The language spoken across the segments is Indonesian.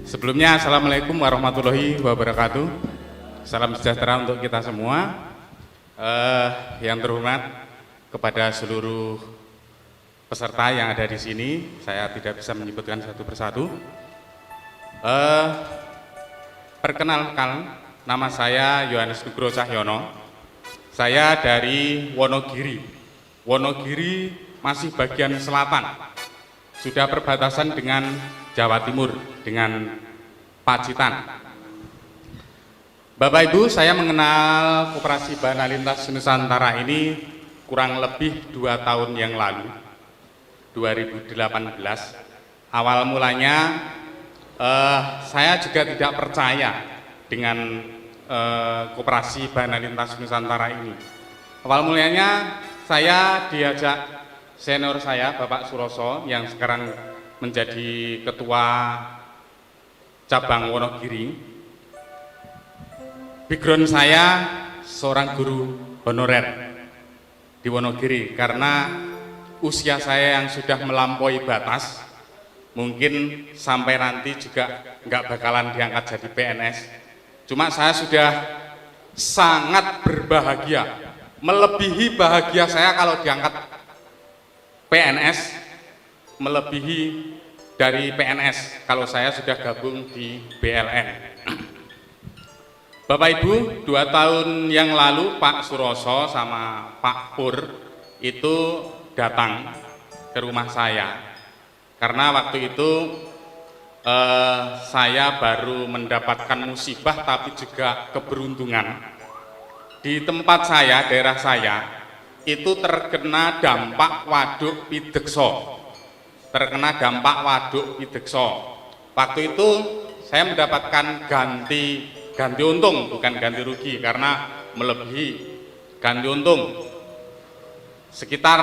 Sebelumnya, Assalamualaikum warahmatullahi wabarakatuh. Salam sejahtera untuk kita semua. Yang terhormat kepada seluruh peserta yang ada di sini, saya tidak bisa menyebutkan satu persatu. Perkenalkan, nama saya Yohanes Nugroho Cahyono. Saya dari Wonogiri. Wonogiri masih bagian selatan, sudah perbatasan dengan Jawa Timur, dengan Pacitan. Bapak Ibu, saya mengenal Koperasi Bana Lintas Nusantara ini kurang lebih 2 tahun yang lalu, 2018. Awal mulanya saya juga tidak percaya dengan Koperasi Bana Lintas Nusantara ini. Awal mulanya saya diajak senior saya, Bapak Suroso, yang sekarang menjadi ketua cabang Wonogiri. Background saya seorang guru honorer di Wonogiri, karena usia saya yang sudah melampaui batas, mungkin sampai nanti juga nggak bakalan diangkat jadi PNS. Cuma saya sudah sangat berbahagia, melebihi bahagia saya kalau diangkat PNS, melebihi dari PNS kalau saya sudah gabung di BLN. Bapak Ibu, 2 tahun yang lalu Pak Suroso sama Pak Pur itu datang ke rumah saya, karena waktu itu saya baru mendapatkan musibah tapi juga keberuntungan. Di tempat saya, daerah saya itu terkena dampak waduk Pidekso. Waktu itu saya mendapatkan ganti untung, bukan ganti rugi, karena melebihi ganti untung sekitar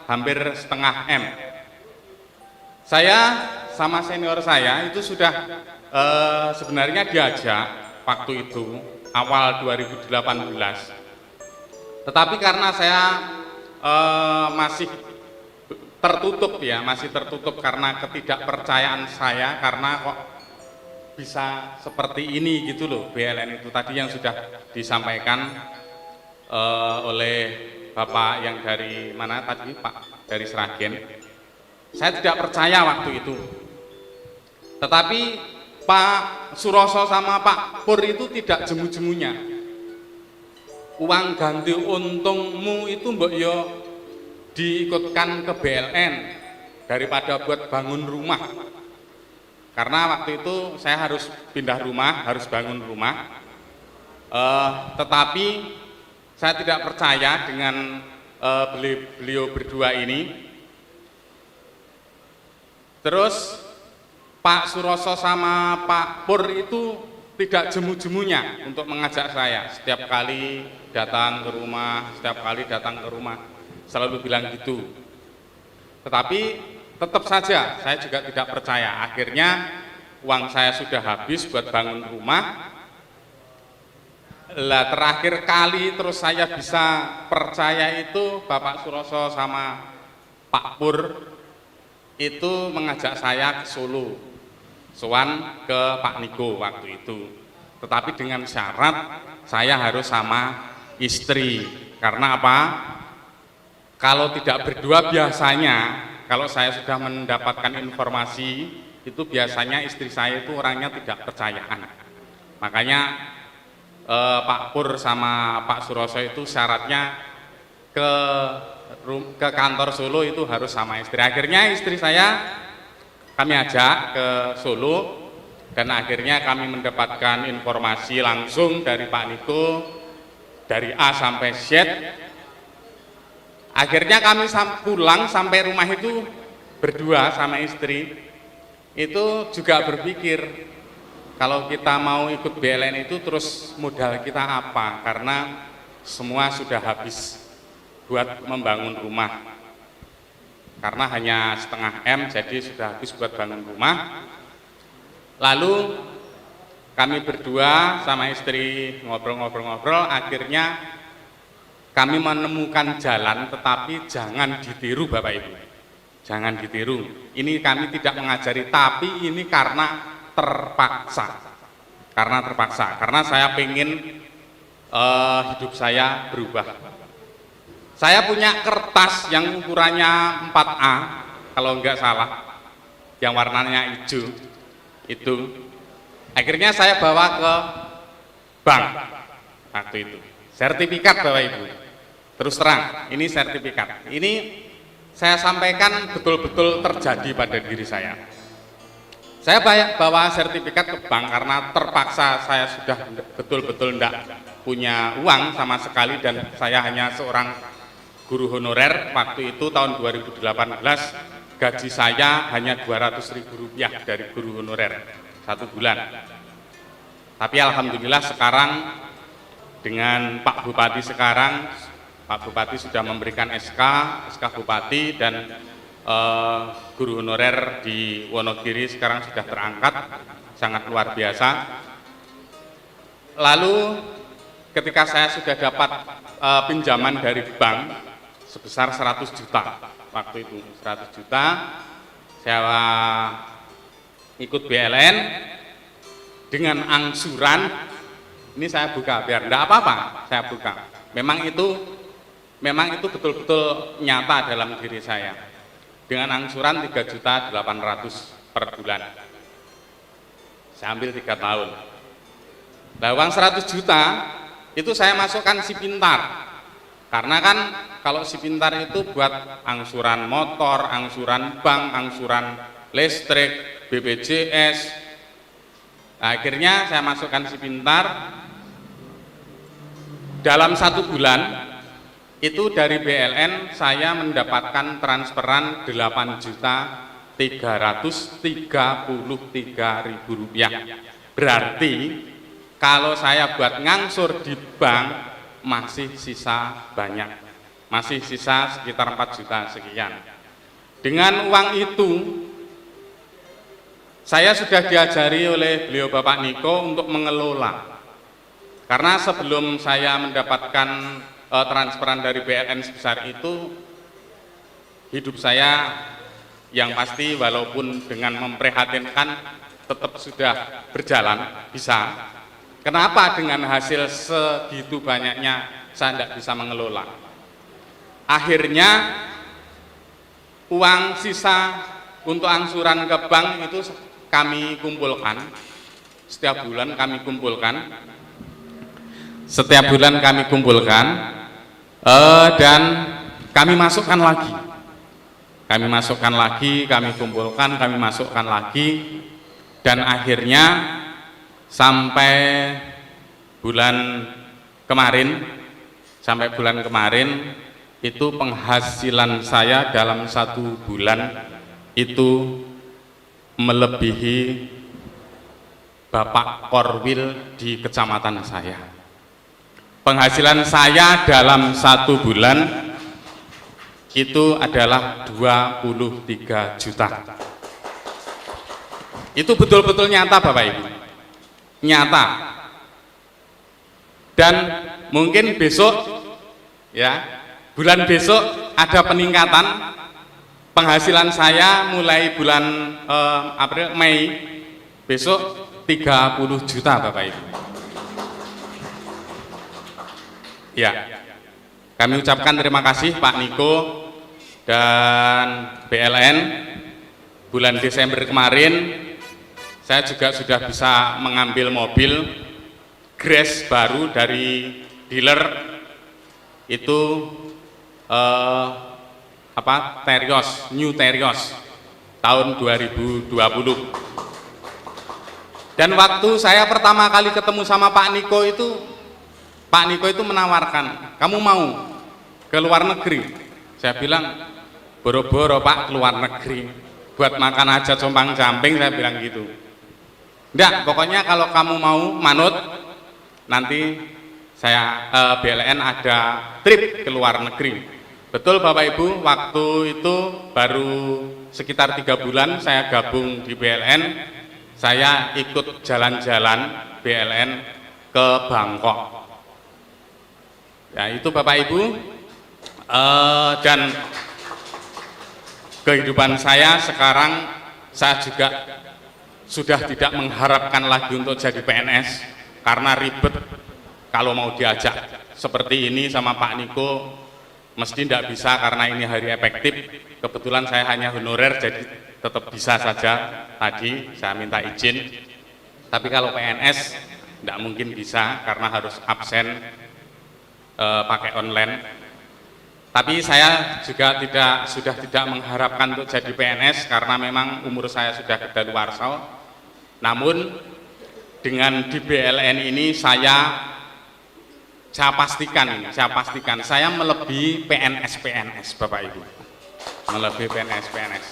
hampir setengah M. Saya sama senior saya itu sudah sebenarnya diajak waktu itu awal 2018, tetapi karena saya masih tertutup karena ketidakpercayaan saya, karena kok bisa seperti ini gitu loh BLN itu tadi yang sudah disampaikan oleh Bapak yang dari mana tadi, Pak dari Sragen. Saya tidak percaya waktu itu, tetapi Pak Suroso sama Pak Pur itu tidak jemu-jemunya. Uang ganti untungmu itu mbok yo diikutkan ke BLN daripada buat bangun rumah, karena waktu itu saya harus pindah rumah, harus bangun rumah. Tetapi saya tidak percaya dengan beliau berdua ini. Terus Pak Suroso sama Pak Pur itu tidak jemu-jemunya untuk mengajak saya. Setiap kali datang ke rumah, selalu bilang gitu. Tetapi tetap saja saya juga tidak percaya. Akhirnya uang saya sudah habis buat bangun rumah. Lah terakhir kali terus saya bisa percaya itu Bapak Suroso sama Pak Pur itu mengajak saya ke Solo, sowan ke Pak Niko waktu itu. Tetapi dengan syarat saya harus sama istri. Karena apa? Kalau tidak berdua, biasanya kalau saya sudah mendapatkan informasi itu biasanya istri saya itu orangnya tidak percayaan. Makanya Pak Pur sama Pak Suroso itu syaratnya ke kantor Solo itu harus sama istri. Akhirnya istri saya kami ajak ke Solo, dan akhirnya kami mendapatkan informasi langsung dari Pak Niko dari A sampai Z. Akhirnya kami pulang sampai rumah itu berdua sama istri itu juga berpikir, kalau kita mau ikut BLN itu terus modal kita apa, karena semua sudah habis buat membangun rumah, karena hanya setengah M, jadi sudah habis buat bangun rumah. Lalu kami berdua sama istri ngobrol-ngobrol, akhirnya kami menemukan jalan, tetapi jangan ditiru Bapak Ibu, jangan ditiru. Ini kami tidak mengajari, tapi ini karena terpaksa. Karena saya pengen hidup saya berubah. Saya punya kertas yang ukurannya 4A, kalau enggak salah, yang warnanya hijau. Itu akhirnya saya bawa ke bank waktu itu. Sertifikat Bapak Ibu. Terus terang, ini sertifikat. Ini saya sampaikan betul-betul terjadi pada diri saya. Saya bawa sertifikat ke bank karena terpaksa, saya sudah betul-betul tidak punya uang sama sekali dan saya hanya seorang guru honorer. Waktu itu tahun 2018 gaji saya hanya Rp200.000 dari guru honorer 1 bulan. Tapi alhamdulillah sekarang dengan Pak Bupati sekarang, Pak Bupati sudah memberikan SK Bupati dan guru honorer di Wonogiri sekarang sudah terangkat, sangat luar biasa. Lalu ketika saya sudah dapat pinjaman dari bank sebesar 100 juta, waktu itu 100 juta, saya ikut BLN dengan angsuran, ini saya buka biar enggak apa-apa, saya buka. Memang itu betul-betul nyata dalam diri saya. Dengan angsuran 3.800.000 per bulan. Saya ambil 3 tahun. Nah, uang 100 juta itu saya masukkan si pintar. Karena kan kalau si pintar itu buat angsuran motor, angsuran bank, angsuran listrik, BPJS. Nah, akhirnya saya masukkan si pintar. Dalam 1 bulan itu dari BLN saya mendapatkan transferan Rp8.333.000. Berarti kalau saya buat ngangsur di bank masih sisa banyak, masih sisa sekitar 4 juta sekian. Dengan uang itu saya sudah diajari oleh beliau Bapak Niko untuk mengelola. Karena sebelum saya mendapatkan transferan dari BLN sebesar itu, hidup saya yang pasti walaupun dengan memprihatinkan tetap sudah berjalan, bisa. Kenapa dengan hasil segitu banyaknya saya tidak bisa mengelola? Akhirnya uang sisa untuk angsuran ke bank itu kami kumpulkan, setiap bulan kami kumpulkan. Dan kami masukkan lagi, kami kumpulkan, kami masukkan lagi, dan akhirnya sampai bulan kemarin itu penghasilan saya dalam 1 bulan itu melebihi Bapak Korwil di kecamatan saya. Penghasilan saya dalam 1 bulan itu adalah 23 juta. Itu betul-betul nyata Bapak Ibu, nyata. Dan mungkin besok, ya, bulan besok ada peningkatan penghasilan saya mulai bulan April, Mei, besok 30 juta Bapak Ibu. Ya, kami ucapkan terima kasih Pak Niko dan BLN. Bulan Desember kemarin saya juga sudah bisa mengambil mobil Grace baru dari dealer, itu Terios, New Terios tahun 2020. Dan waktu saya pertama kali ketemu sama Pak Niko itu menawarkan, kamu mau ke luar negeri? Saya bilang, boro-boro Pak, ke luar negeri buat makan aja compang camping, saya bilang gitu. Enggak, pokoknya kalau kamu mau manut, nanti saya BLN ada trip ke luar negeri. Betul Bapak Ibu, waktu itu baru sekitar 3 bulan saya gabung di BLN, saya ikut jalan-jalan BLN ke Bangkok. Ya itu Bapak Ibu, dan kehidupan saya sekarang saya juga sudah tidak mengharapkan lagi untuk jadi PNS karena ribet kalau mau diajak seperti ini sama Pak Niko mesti tidak bisa karena ini hari efektif. Kebetulan saya hanya honorer jadi tetap bisa saja, tadi saya minta izin. Tapi kalau PNS tidak mungkin bisa karena harus absen pakai online. Tapi saya juga sudah tidak mengharapkan untuk jadi PNS karena memang umur saya sudah kedaluarsa. Namun dengan di BLN ini saya pastikan saya melebihi PNS Bapak Ibu, melebihi PNS.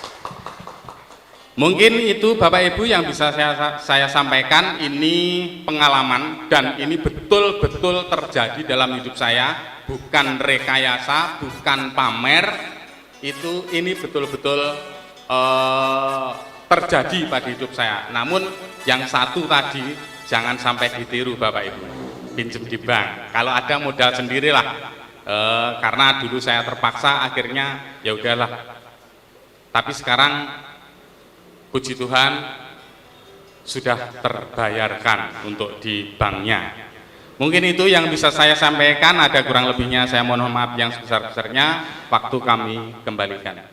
Mungkin itu Bapak Ibu yang bisa saya sampaikan. Ini pengalaman dan ini betul-betul terjadi dalam hidup saya, bukan rekayasa, bukan pamer. Ini betul-betul terjadi pada hidup saya. Namun yang satu tadi jangan sampai ditiru Bapak Ibu, pinjam di bank. Kalau ada modal sendirilah, karena dulu saya terpaksa, akhirnya ya udahlah. Tapi sekarang puji Tuhan sudah terbayarkan untuk di banknya. Mungkin itu yang bisa saya sampaikan. Ada kurang lebihnya saya mohon maaf yang sebesar-besarnya. Waktu kami kembalikan.